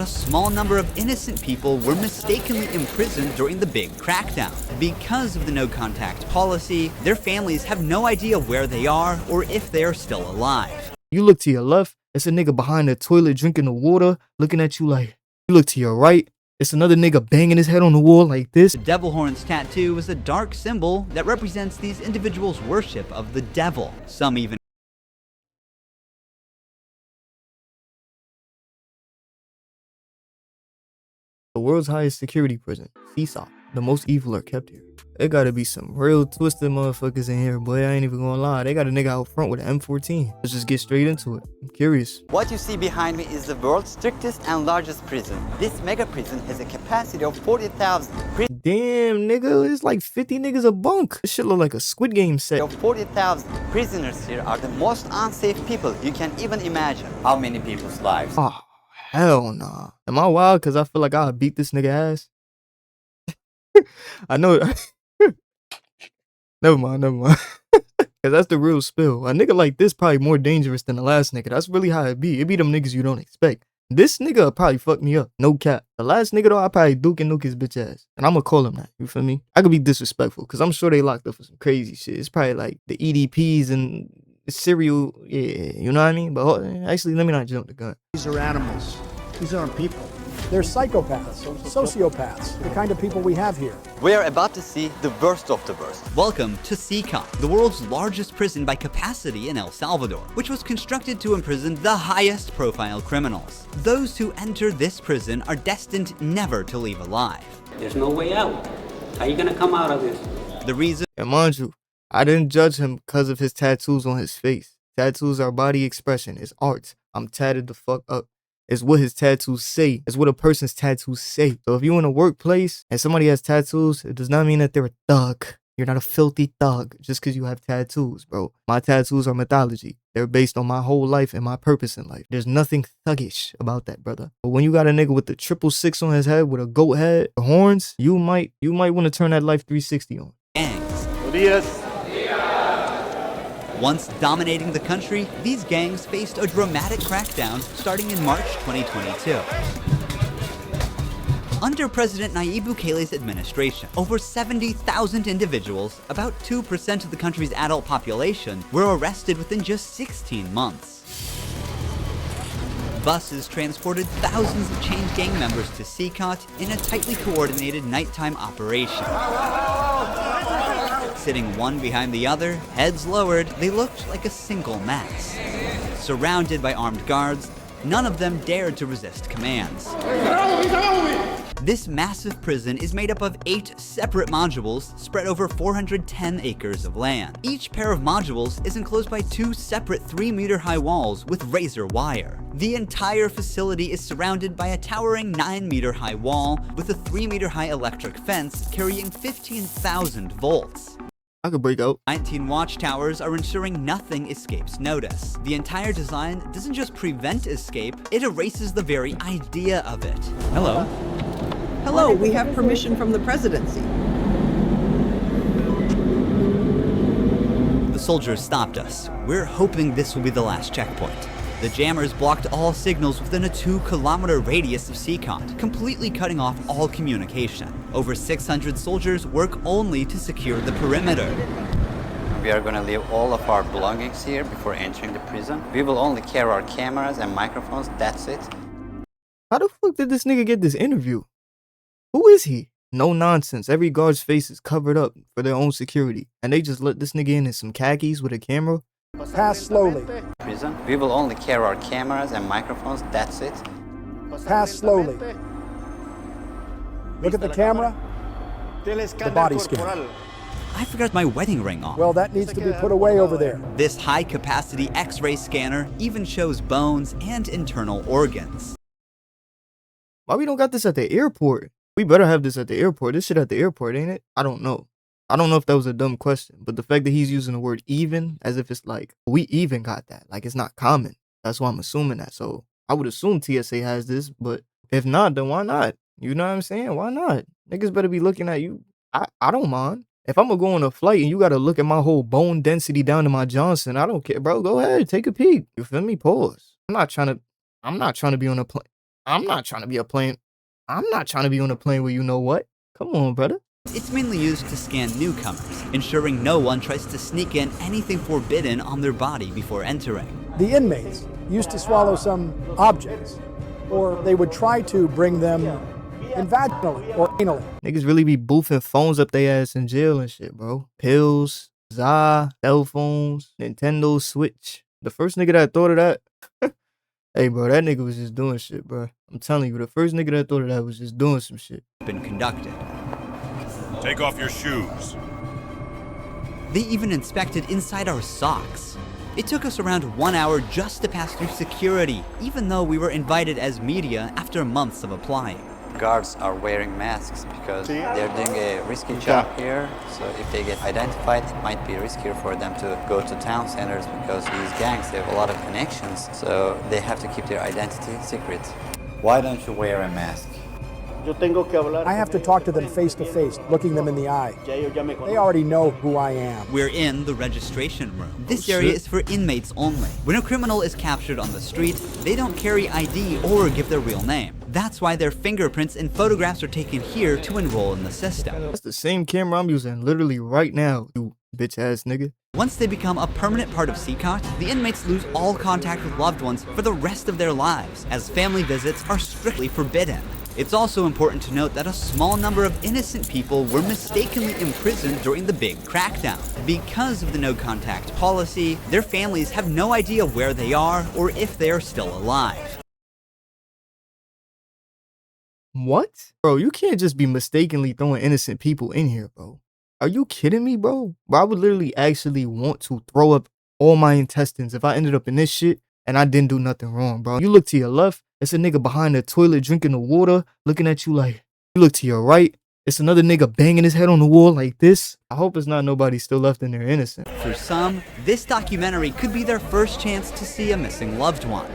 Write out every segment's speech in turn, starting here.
A small number of innocent people were mistakenly imprisoned during the big crackdown. Because of the no-contact policy, their families have no idea where they are or if they are still alive. You look to your left, it's a nigga behind the toilet drinking the water, looking at you like, you look to your right, it's another nigga banging his head on the wall like this. The devil horns tattoo is a dark symbol that represents these individuals' worship of the devil. Some even The world's highest security prison, CECOT. The most evil are kept here. There gotta be some real twisted motherfuckers in here, boy. I ain't even gonna lie. They got a nigga out front with an M14. Let's just get straight into it. I'm curious. What you see behind me is the world's strictest and largest prison. This mega prison has a capacity of 40,000. Damn, nigga, it's like 50 niggas a bunk. This shit look like a Squid Game set. 40,000 prisoners here are the most unsafe people you can even imagine. How many people's lives? Oh, hell nah. Am I wild? Cause I feel like I'll beat this nigga ass. I know. Never mind. Cause that's the real spill. A nigga like this probably more dangerous than the last nigga. That's really how it be. It be them niggas you don't expect. This nigga probably fuck me up. No cap. The last nigga though, I probably duke and nuke his bitch ass. And I'm gonna call him that. You feel me? I could be disrespectful cause I'm sure they locked up for some crazy shit. It's probably like the EDPs and cereal. Yeah, you know what I mean? But actually, let me not jump the gun. These are animals. These aren't people. They're psychopaths, sociopaths, the kind of people we have here. We are about to see the worst of the worst. welcome to CECOT, the world's largest prison by capacity in El Salvador, which was constructed to imprison the highest profile criminals. Those who enter this prison are destined never to leave alive. There's no way out. How you gonna come out of this? The reason And mind you, I didn't judge him because of his tattoos on his face. Tattoos are body expression. It's art. I'm tatted the fuck up. It's what his tattoos say. It's what a person's tattoos say. So if you're in a workplace and somebody has tattoos, it does not mean that they're a thug. You're not a filthy thug just because you have tattoos, bro. My tattoos are mythology. They're based on my whole life and my purpose in life. There's nothing thuggish about that, brother. But when you got a nigga with the 666 on his head with a goat head, the horns, you might want to turn that life 360 on. gangs. Notorious. Once dominating the country, these gangs faced a dramatic crackdown starting in March 2022. Under President Nayib Bukele's administration, over 70,000 individuals, about 2% of the country's adult population, were arrested within just 16 months. Buses transported thousands of chained gang members to CECOT in a tightly coordinated nighttime operation. Sitting one behind the other, heads lowered, they looked like a single mass. Surrounded by armed guards, none of them dared to resist commands. This massive prison is made up of 8 separate modules spread over 410 acres of land. Each pair of modules is enclosed by 2 separate 3-meter-high walls with razor wire. The entire facility is surrounded by a towering 9-meter-high wall with a 3-meter-high electric fence carrying 15,000 volts. I could break out. 19 watchtowers are ensuring nothing escapes notice. The entire design doesn't just prevent escape, it erases the very idea of it. Hello. Hello, we have permission from the presidency. The soldiers stopped us. We're hoping this will be the last checkpoint. The jammers blocked all signals within a 2-kilometer radius of CECOT, completely cutting off all communication. Over 600 soldiers work only to secure the perimeter. We are gonna leave all of our belongings here before entering the prison. We will only carry our cameras and microphones, that's it. How the fuck did this nigga get this interview? Who is he? No nonsense. Every guard's face is covered up for their own security. And they just let this nigga in some khakis with a camera? Pass slowly. Prison. We will only carry our cameras and microphones, that's it. Pass slowly. Look at the camera. The body scan. I forgot my wedding ring on. Well, that needs to be put away over there. This high-capacity X-ray scanner even shows bones and internal organs. Why we don't got this at the airport? We better have this at the airport. This shit at the airport, ain't it? I don't know. I don't know if that was a dumb question, but the fact that he's using the word even as if it's like, we even got that. Like, it's not common. That's why I'm assuming that. So I would assume TSA has this, but if not, then why not? You know what I'm saying? Why not? Niggas better be looking at you. I don't mind. If I'm gonna go on a flight and you gotta look at my whole bone density down to my Johnson, I don't care, bro. Go ahead, take a peek. You feel me? Pause. I'm not trying to be on a plane. I'm not trying to be a plane. I'm not trying to be on a plane where you know what. Come on, brother. It's mainly used to scan newcomers, ensuring no one tries to sneak in anything forbidden on their body before entering. The inmates used to swallow some objects, or they would try to bring them in vaginally or anally. Niggas really be boofing phones up their ass in jail and shit, bro. Pills, za, cell phones, Nintendo Switch. The first nigga that thought of that, hey, bro, that nigga was just doing shit, bro. I'm telling you, the first nigga that thought of that was just doing some shit. Been conducted. Take off your shoes. They even inspected inside our socks. It took us around 1 hour just to pass through security, even though we were invited as media after months of applying. Guards are wearing masks because they're doing a risky job here. So if they get identified, it might be riskier for them to go to town centers because these gangs, they have a lot of connections. So they have to keep their identity secret. Why don't you wear a mask? I have to talk to them face to face, looking them in the eye. They already know who I am. We're in the registration room. This area is for inmates only. When a criminal is captured on the street, they don't carry ID or give their real name. That's why their fingerprints and photographs are taken here to enroll in the system. That's the same camera I'm using literally right now, you bitch ass nigga. Once they become a permanent part of CECOT, the inmates lose all contact with loved ones for the rest of their lives, as family visits are strictly forbidden. It's also important to note that a small number of innocent people were mistakenly imprisoned during the big crackdown. Because of the no-contact policy, their families have no idea where they are or if they are still alive. What? Bro, you can't just be mistakenly throwing innocent people in here, bro. Are you kidding me, bro? Bro, I would literally actually want to throw up all my intestines if I ended up in this shit and I didn't do nothing wrong, bro. You look to your left, it's a nigga behind the toilet drinking the water, looking at you like, you look to your right, it's another nigga banging his head on the wall like this. I hope it's not nobody still left in there innocent. For some, this documentary could be their first chance to see a missing loved one.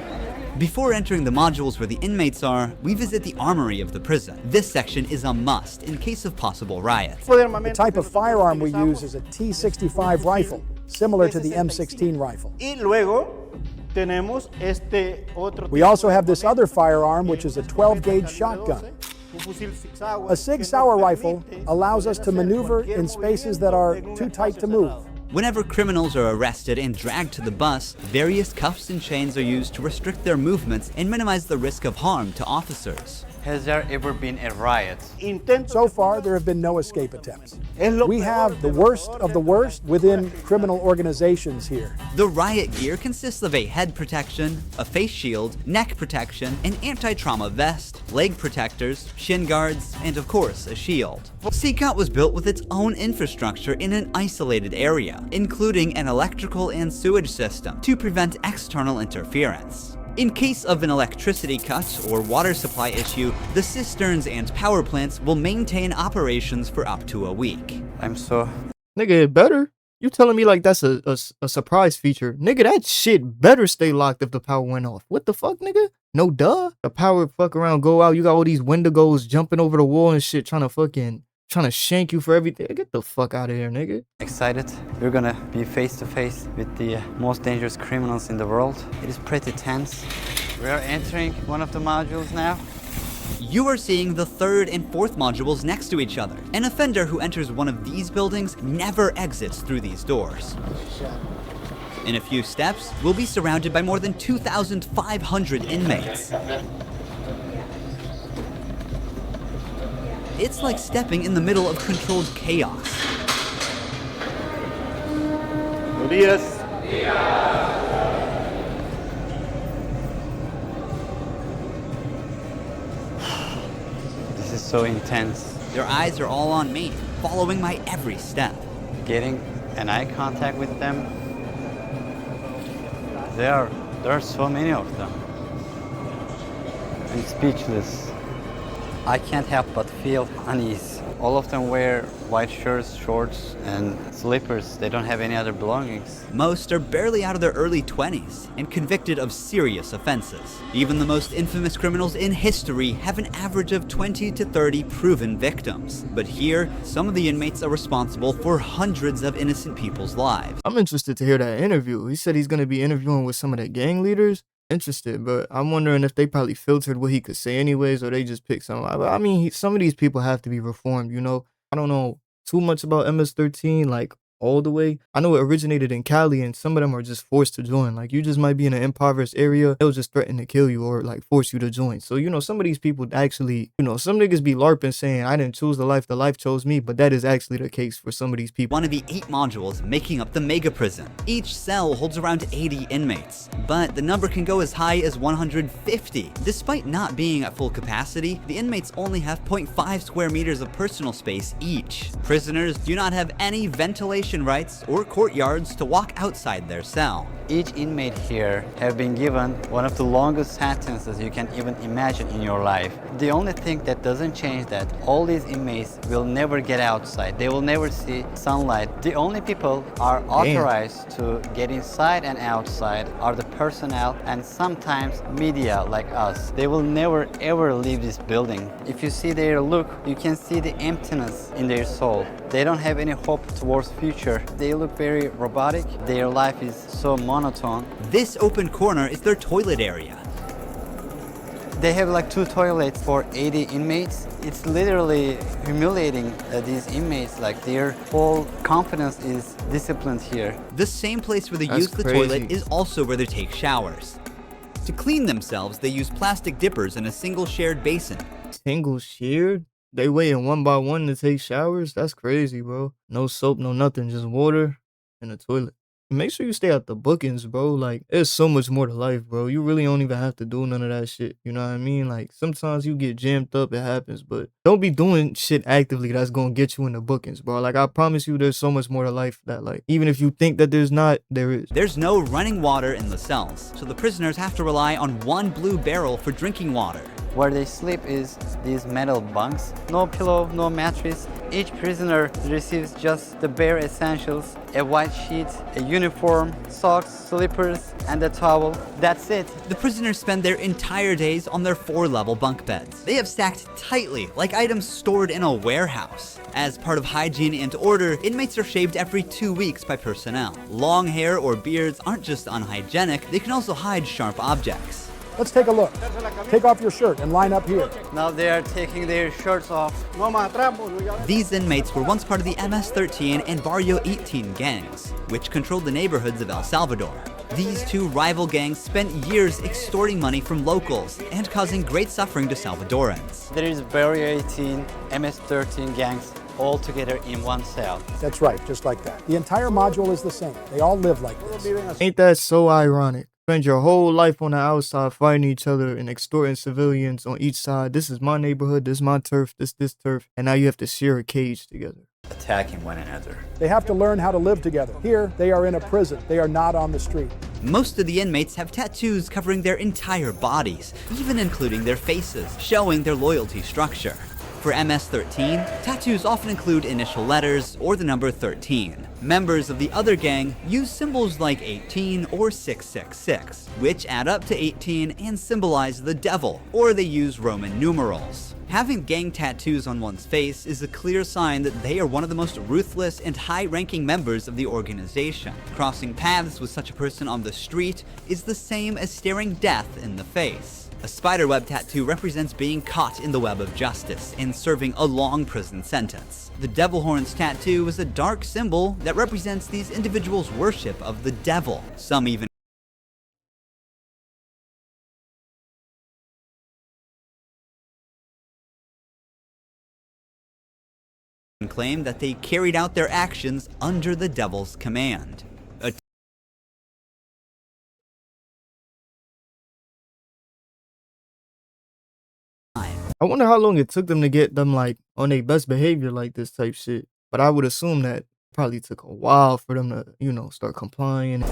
Before entering the modules where the inmates are, we visit the Armory of the prison. This section is a must in case of possible riots. The type of firearm we use is a T65 rifle, similar to the M16 rifle. We also have this other firearm, which is a 12-gauge shotgun. A Sig Sauer rifle allows us to maneuver in spaces that are too tight to move. Whenever criminals are arrested and dragged to the bus, various cuffs and chains are used to restrict their movements and minimize the risk of harm to officers. Has there ever been a riot? So far, there have been no escape attempts. We have the worst of the worst within criminal organizations here. The riot gear consists of a head protection, a face shield, neck protection, an anti-trauma vest, leg protectors, shin guards, and of course, a shield. CECOT was built with its own infrastructure in an isolated area, including an electrical and sewage system to prevent external interference. In case of an electricity cut or water supply issue, the cisterns and power plants will maintain operations for up to a week. Nigga, it better. You telling me like that's a surprise feature? Nigga, that shit better stay locked if the power went off. What the fuck, nigga? No duh. The power fuck around go out. You got all these Wendigos jumping over the wall and shit trying to shank you for everything. Get the fuck out of here, nigga. Excited? We're gonna be face to face with the most dangerous criminals in the world. It is pretty tense. We are entering one of the modules now. You are seeing the third and fourth modules next to each other. An offender who enters one of these buildings never exits through these doors. In a few steps, we'll be surrounded by more than 2,500 inmates. It's like stepping in the middle of controlled chaos. Notorious. This is so intense. Their eyes are all on me, following my every step. Getting an eye contact with them. There are so many of them. I'm speechless. I can't help but feel unease. All of them wear white shirts, shorts, and slippers. They don't have any other belongings. Most are barely out of their early 20s and convicted of serious offenses. Even the most infamous criminals in history have an average of 20 to 30 proven victims. But here, some of the inmates are responsible for hundreds of innocent people's lives. I'm interested to hear that interview. He said he's going to be interviewing with some of the gang leaders. interested, but I'm wondering if they probably filtered what he could say anyways, or they just picked something. I mean, some of these people have to be reformed, you know? I don't know too much about MS-13, like, all the way. I know it originated in Cali, and some of them are just forced to join. Like, you just might be in an impoverished area, they'll just threaten to kill you or, like, force you to join. So, you know, some of these people actually, you know, some niggas be LARPing saying, I didn't choose the life chose me, but that is actually the case for some of these people. One of the 8 modules making up the mega prison. Each cell holds around 80 inmates, but the number can go as high as 150. Despite not being at full capacity, the inmates only have 0.5 square meters of personal space each. Prisoners do not have any ventilation rights or courtyards to walk outside their cell. Each inmate here have been given one of the longest sentences you can even imagine in your life. The only thing that doesn't change that all these inmates will never get outside. They will never see sunlight. The only people are authorized to get inside and outside are the personnel and sometimes media like us. They will never ever leave this building. If you see their look, you can see the emptiness in their soul. They don't have any hope towards future. They look very robotic. Their life is so monotone. This open corner is their toilet area. They have like 2 toilets for 80 inmates. It's literally humiliating these inmates. Like their whole confidence is disciplined here. The same place where they That's use the crazy. toilet is also where they take showers. To clean themselves, they use plastic dippers in a single shared basin. Single shared? They waiting one by one to take showers? That's crazy, bro. No soap, no nothing, just water and a toilet. Make sure you stay out the bookings, bro. Like, there's so much more to life, bro. You really don't even have to do none of that shit. You know what I mean? Like, sometimes you get jammed up, it happens, but don't be doing shit actively that's gonna get you in the bookings, bro. Like, I promise you there's so much more to life that, like, even if you think that there's not, there is. There's no running water in the cells, so the prisoners have to rely on one blue barrel for drinking water. Where they sleep is these metal bunks. No pillow, no mattress. Each prisoner receives just the bare essentials: a white sheet, a uniform, socks, slippers, and a towel. That's it. The prisoners spend their entire days on their 4-level bunk beds. They have stacked tightly, like items stored in a warehouse. As part of hygiene and order, inmates are shaved every 2 weeks by personnel. Long hair or beards aren't just unhygienic, they can also hide sharp objects. Let's take a look. Take off your shirt and line up here. Now they are taking their shirts off. These inmates were once part of the MS-13 and Barrio 18 gangs, which controlled the neighborhoods of El Salvador. These 2 rival gangs spent years extorting money from locals and causing great suffering to Salvadorans. There is Barrio 18, MS-13 gangs all together in one cell. That's right, just like that. The entire module is the same. They all live like this. Ain't that so ironic? Spend your whole life on the outside fighting each other and extorting civilians on each side. This is my neighborhood, this is my turf, this turf, and now you have to share a cage together. Attacking one another. They have to learn how to live together. Here, they are in a prison. They are not on the street. Most of the inmates have tattoos covering their entire bodies, even including their faces, showing their loyalty structure. For MS-13, tattoos often include initial letters or the number 13. Members of the other gang use symbols like 18 or 666, which add up to 18 and symbolize the devil, or they use Roman numerals. Having gang tattoos on one's face is a clear sign that they are one of the most ruthless and high-ranking members of the organization. Crossing paths with such a person on the street is the same as staring death in the face. A spiderweb tattoo represents being caught in the web of justice and serving a long prison sentence. The devil horns tattoo is a dark symbol that represents these individuals' worship of the devil. Some even claim that they carried out their actions under the devil's command. I wonder how long it took them to get them, like, on their best behavior like this type shit. But I would assume that probably took a while for them to, you know, start complying.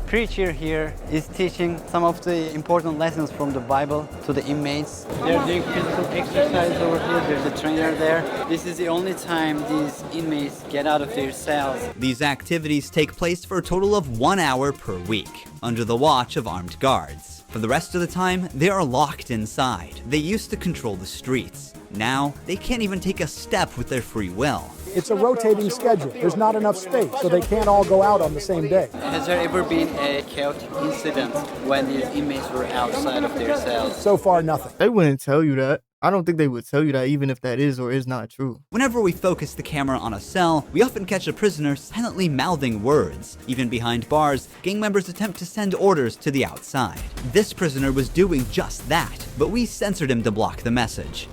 Preacher here is teaching some of the important lessons from the Bible to the inmates. They're doing physical exercise over here. There's a trainer there. This is the only time these inmates get out of their cells. These activities take place for a total of 1 hour per week, under the watch of armed guards. For the rest of the time, they are locked inside. They used to control the streets. Now, they can't even take a step with their free will. It's a rotating schedule. There's not enough space, so they can't all go out on the same day. Has there ever been a chaotic incident when the inmates were outside of their cells? So far, nothing. They wouldn't tell you that. I don't think they would tell you that even if that is or is not true. Whenever we focus the camera on a cell, we often catch a prisoner silently mouthing words. Even behind bars, gang members attempt to send orders to the outside. This prisoner was doing just that, but we censored him to block the message.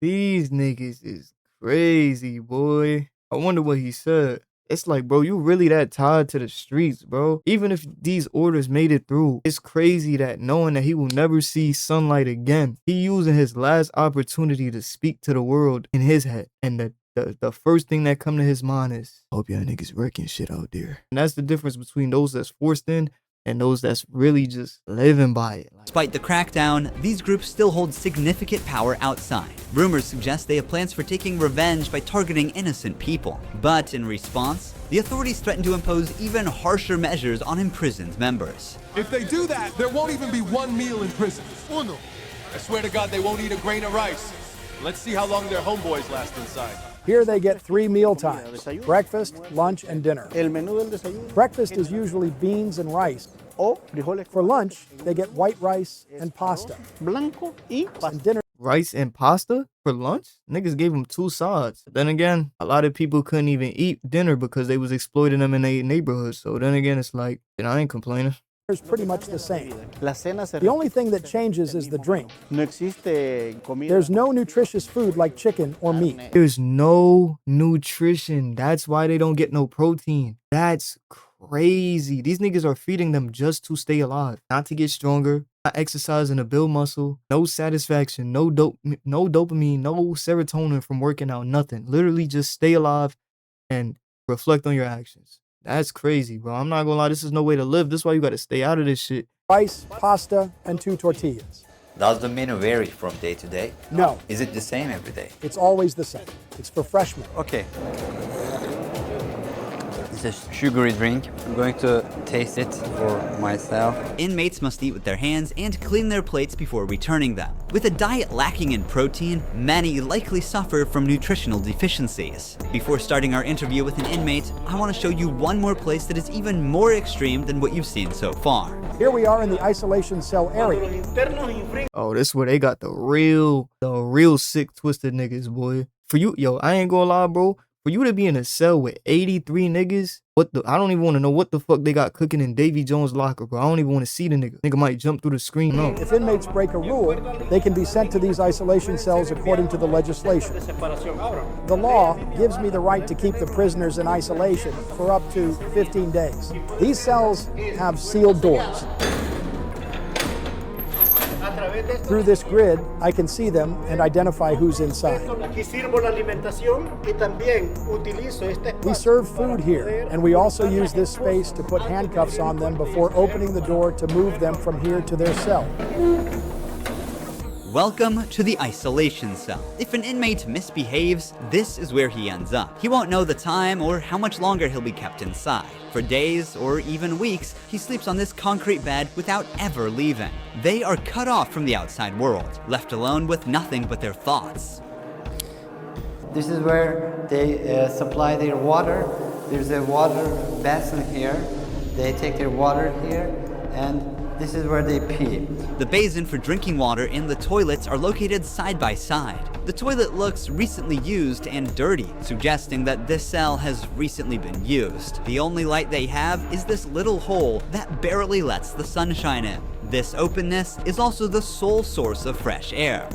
These niggas is crazy, boy. I wonder what he said. It's like, bro, you really that tied to the streets, bro. Even if these orders made it through, it's crazy that knowing that he will never see sunlight again, he using his last opportunity to speak to the world in his head. And the first thing that come to his mind is, hope y'all niggas wrecking shit out there. And that's the difference between those that's forced in and those that's really just living by it. Despite the crackdown, these groups still hold significant power outside. Rumors suggest they have plans for taking revenge by targeting innocent people. But in response, the authorities threaten to impose even harsher measures on imprisoned members. If they do that, there won't even be one meal in prison. Uno. I swear to God, they won't eat a grain of rice. Let's see how long their homeboys last inside. Here they get 3 meal times: breakfast, lunch, and dinner. Breakfast is usually beans and rice. For lunch, they get white rice and pasta. And dinner. Rice and pasta for lunch? Niggas gave them 2 sides. Then again, a lot of people couldn't even eat dinner because they was exploiting them in their neighborhoods. So then again, it's like, I ain't complaining. Is pretty much the same. The only thing that changes is the drink. There's no nutritious food like chicken or meat. There's no nutrition. That's why they don't get no protein. That's crazy. These niggas are feeding them just to stay alive, not to get stronger, not exercising to build muscle, no satisfaction, no dopamine, no serotonin from working out, nothing. Literally just stay alive and reflect on your actions. That's crazy, bro. I'm not gonna lie, this is no way to live. This is why you gotta stay out of this shit. Rice, pasta, and 2 tortillas. Does the menu vary from day to day? No. Is it the same every day? It's always the same. It's for freshmen. Okay. It's a sugary drink. I'm going to taste it for myself. Inmates must eat with their hands and clean their plates before returning them. With a diet lacking in protein, many likely suffer from nutritional deficiencies. Before starting our interview with an inmate, I want to show you one more place that is even more extreme than what you've seen so far. Here we are in the isolation cell area. Oh, this is where they got the real sick, twisted niggas, boy. For you, yo, I ain't gonna lie, bro. For you to be in a cell with 83 niggas, I don't even want to know what the fuck they got cooking in Davy Jones' locker, bro. I don't even want to see the nigga. Nigga might jump through the screen, no. If inmates break a rule, they can be sent to these isolation cells according to the legislation. The law gives me the right to keep the prisoners in isolation for up to 15 days. These cells have sealed doors. Through this grid, I can see them and identify who's inside. We serve food here, and we also use this space to put handcuffs on them before opening the door to move them from here to their cell. Welcome to the isolation cell. If an inmate misbehaves, this is where he ends up. He won't know the time or how much longer he'll be kept inside. For days or even weeks, he sleeps on this concrete bed without ever leaving. They are cut off from the outside world, left alone with nothing but their thoughts. This is where they supply their water. There's a water basin here. They take their water here, and this is where they pee. The basin for drinking water and the toilets are located side by side. The toilet looks recently used and dirty, suggesting that this cell has recently been used. The only light they have is this little hole that barely lets the sunshine in. This openness is also the sole source of fresh air.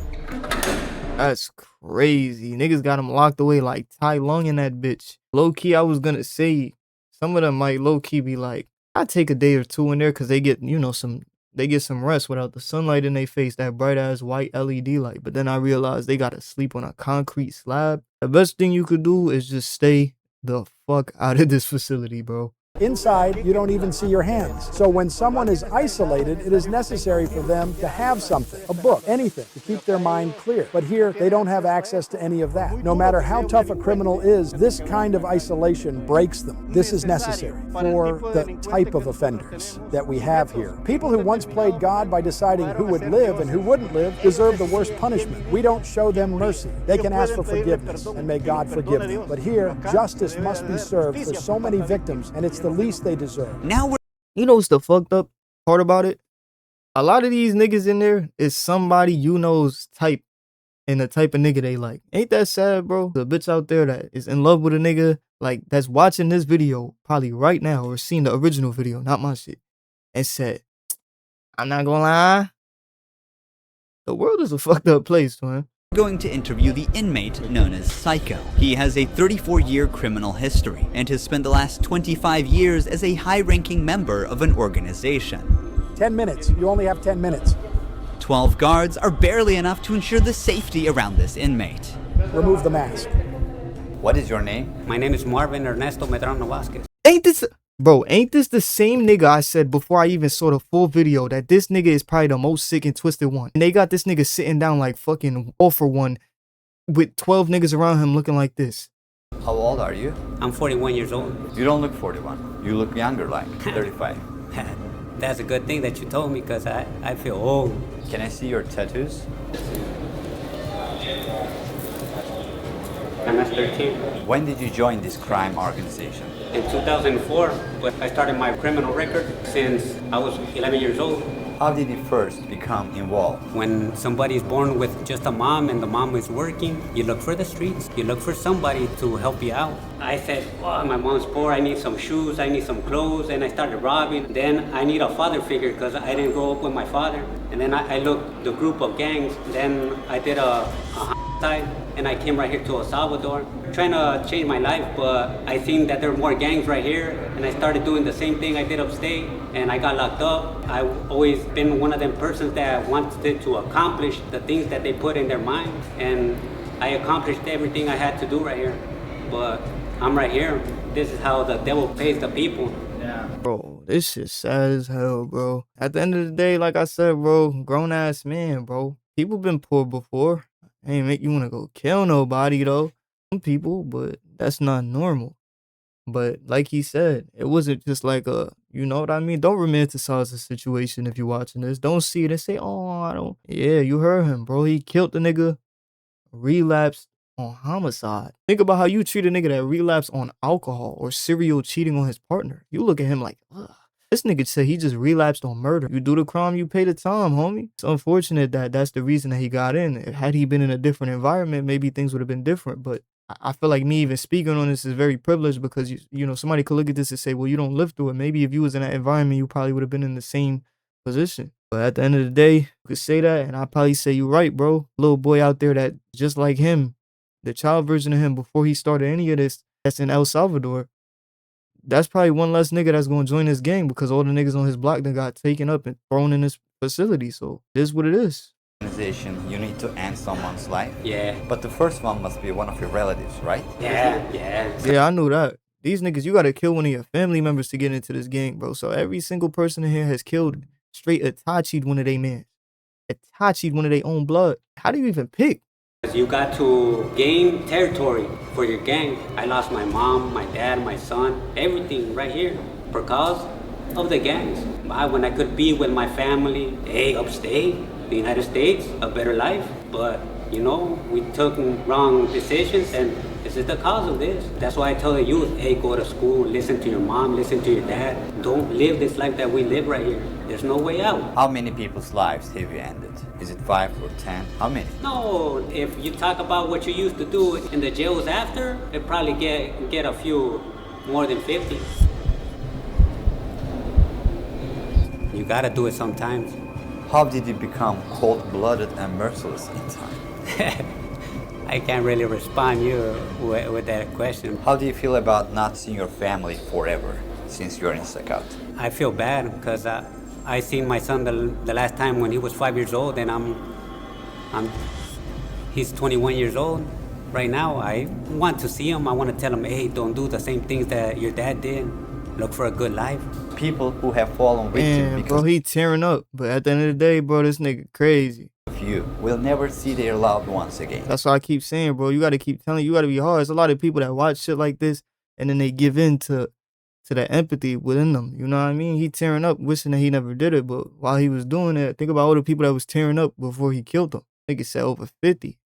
That's crazy. Niggas got them locked away like Tai Lung in that bitch. Low-key, I was gonna say, some of them might low-key be like, I take a day or 2 in there because they get, they get some rest without the sunlight in their face, that bright ass white LED light. But then I realized they gotta sleep on a concrete slab. The best thing you could do is just stay the fuck out of this facility, bro. Inside, you don't even see your hands. So when someone is isolated, it is necessary for them to have something, a book, anything, to keep their mind clear. But here, they don't have access to any of that. No matter how tough a criminal is, this kind of isolation breaks them. This is necessary for the type of offenders that we have here. People who once played God by deciding who would live and who wouldn't live deserve the worst punishment. We don't show them mercy. They can ask for forgiveness, and may God forgive them. But here, justice must be served for so many victims, and it's the least they deserve. Now we're You know what's the fucked up part about it? A lot of these niggas in there is somebody you know's type and the type of nigga they like. Ain't that sad, bro? The bitch out there that is in love with a nigga, like, that's watching this video probably right now or seen the original video, not my shit, and said, I'm not gonna lie, the world is a fucked up place, man. going to interview the inmate known as Psycho. He has a 34-year criminal history and has spent the last 25 years as a high-ranking member of an organization. 10 minutes. You only have 10 minutes. 12 guards are barely enough to ensure the safety around this inmate. Remove the mask. What is your name? My name is Marvin Ernesto Medrano Vasquez. Ain't this the same nigga I said before I even saw the full video that this nigga is probably the most sick and twisted one? And they got this nigga sitting down like fucking all for one with 12 niggas around him looking like this. How old are you? I'm 41 years old. You don't look 41. You look younger, like 35. That's a good thing that you told me, because I feel old. Can I see your tattoos? I'm at 13. When did you join this crime organization? In 2004, but I started my criminal record since I was 11 years old. How did you first become involved? When somebody is born with just a mom and the mom is working, you look for the streets. You look for somebody to help you out. I said, well, my mom's poor, I need some shoes, I need some clothes, and I started robbing. Then I need a father figure because I didn't grow up with my father. And then I looked the group of gangs. Then I did a side, and I came right here to El Salvador, trying to change my life, but I seen that there were more gangs right here, and I started doing the same thing I did upstate, and I got locked up. I've always been one of them persons that wanted to accomplish the things that they put in their mind, and I accomplished everything I had to do right here. But I'm right here. This is how the devil pays the people. Bro, this shit sad as hell, bro. At the end of the day, like I said, bro, grown-ass man, bro. People been poor before. Ain't make you want to go kill nobody, though. Some people, but that's not normal. But like he said, it wasn't just like you know what I mean? Don't romanticize the situation if you're watching this. Don't see it and say, oh, I don't. Yeah, you heard him, bro. He killed the nigga, relapsed on homicide. Think about how you treat a nigga that relapsed on alcohol or serial cheating on his partner. You look at him like, ugh. This nigga said he just relapsed on murder. You do the crime, you pay the time, homie. It's unfortunate that that's the reason that he got in. Had he been in a different environment, maybe things would have been different. But I feel like me even speaking on this is very privileged because, you know, somebody could look at this and say, well, you don't live through it. Maybe if you was in that environment, you probably would have been in the same position. But at the end of the day, you could say that, and I'd probably say you're right, bro. Little boy out there that just like him, the child version of him before he started any of this, that's in El Salvador. That's probably one less nigga that's going to join this gang because all the niggas on his block that got taken up and thrown in this facility. So it is what it is. Organization, you need to end someone's life. Yeah. But the first one must be one of your relatives, right? Yeah, I knew that. These niggas, you got to kill one of your family members to get into this gang, bro. So every single person in here has killed straight Itachi'd one of they men. Itachi'd one of their own blood. How do you even pick? You got to gain territory for your gang. I lost my mom, my dad, my son, everything right here because of the gangs. When I could be with my family, hey, upstate, the United States, a better life. But, you know, we took wrong decisions, and this is the cause of this. That's why I tell the youth, hey, go to school, listen to your mom, listen to your dad. Don't live this life that we live right here. There's no way out. How many people's lives have you ended? Is it 5 or 10? How many? No, if you talk about what you used to do in the jails after, it probably get a few more than 50. You gotta do it sometimes. How did you become cold-blooded and merciless in time? I can't really respond you with that question. How do you feel about not seeing your family forever since you're in CECOT? I feel bad because I seen my son the last time when he was 5 years old, and he's 21 years old right now. I want to see him. I want to tell him, hey, don't do the same things that your dad did. look for a good life. People who have fallen victim Man, because bro, he tearing up. But at the end of the day, bro, this nigga crazy. of you will never see their loved ones again. That's why I keep saying, bro, you got to keep telling, you got to be hard. There's a lot of people that watch shit like this and then they give in to that empathy within them. You know what I mean? He tearing up, wishing that he never did it. But while he was doing that, think about all the people that was tearing up before he killed them. I think it said over 50.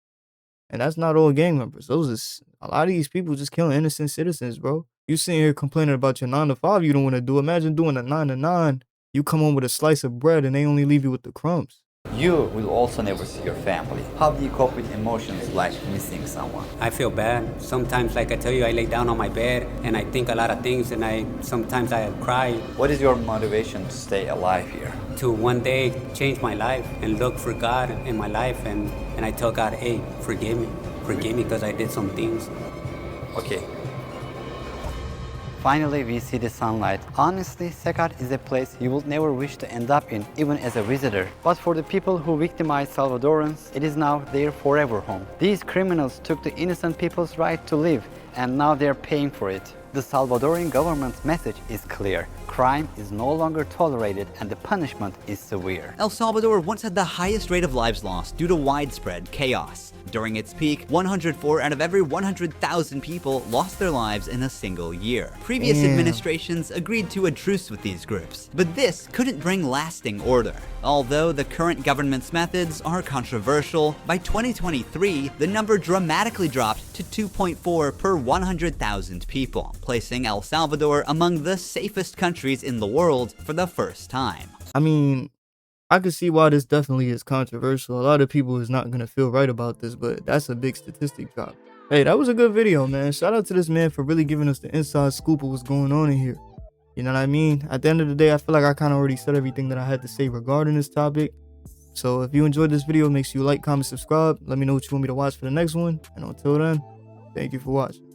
And that's not all gang members. Those is a lot of these people just killing innocent citizens, bro. You sitting here complaining about your 9 to 5 you don't want to do. Imagine doing a 9 to 9. You come home with a slice of bread and they only leave you with the crumbs. You will also never see your family. How do you cope with emotions like missing someone? I feel bad. Sometimes, like I tell you, I lay down on my bed and I think a lot of things, and sometimes I cry. What is your motivation to stay alive here? To one day change my life and look for God in my life, and I tell God, hey, forgive me because I did some things. Okay. Finally, we see the sunlight. Honestly, CECOT is a place you will never wish to end up in, even as a visitor. But for the people who victimized Salvadorans, it is now their forever home. These criminals took the innocent people's right to live, and now they're paying for it. The Salvadoran government's message is clear. Crime is no longer tolerated and the punishment is severe. El Salvador once had the highest rate of lives lost due to widespread chaos. During its peak, 104 out of every 100,000 people lost their lives in a single year. Previous administrations agreed to a truce with these groups, but this couldn't bring lasting order. Although the current government's methods are controversial, by 2023, the number dramatically dropped to 2.4 per 100,000 people, placing El Salvador among the safest countries in the world for the first time. I mean, I can see why this definitely is controversial. A lot of people is not going to feel right about this, but that's a big statistic drop. Hey, that was a good video, man. Shout out to this man for really giving us the inside scoop of what's going on in here. You know what I mean? At the end of the day, I feel like I kind of already said everything that I had to say regarding this topic. So if you enjoyed this video, make sure you like, comment, subscribe. Let me know what you want me to watch for the next one. And until then, thank you for watching.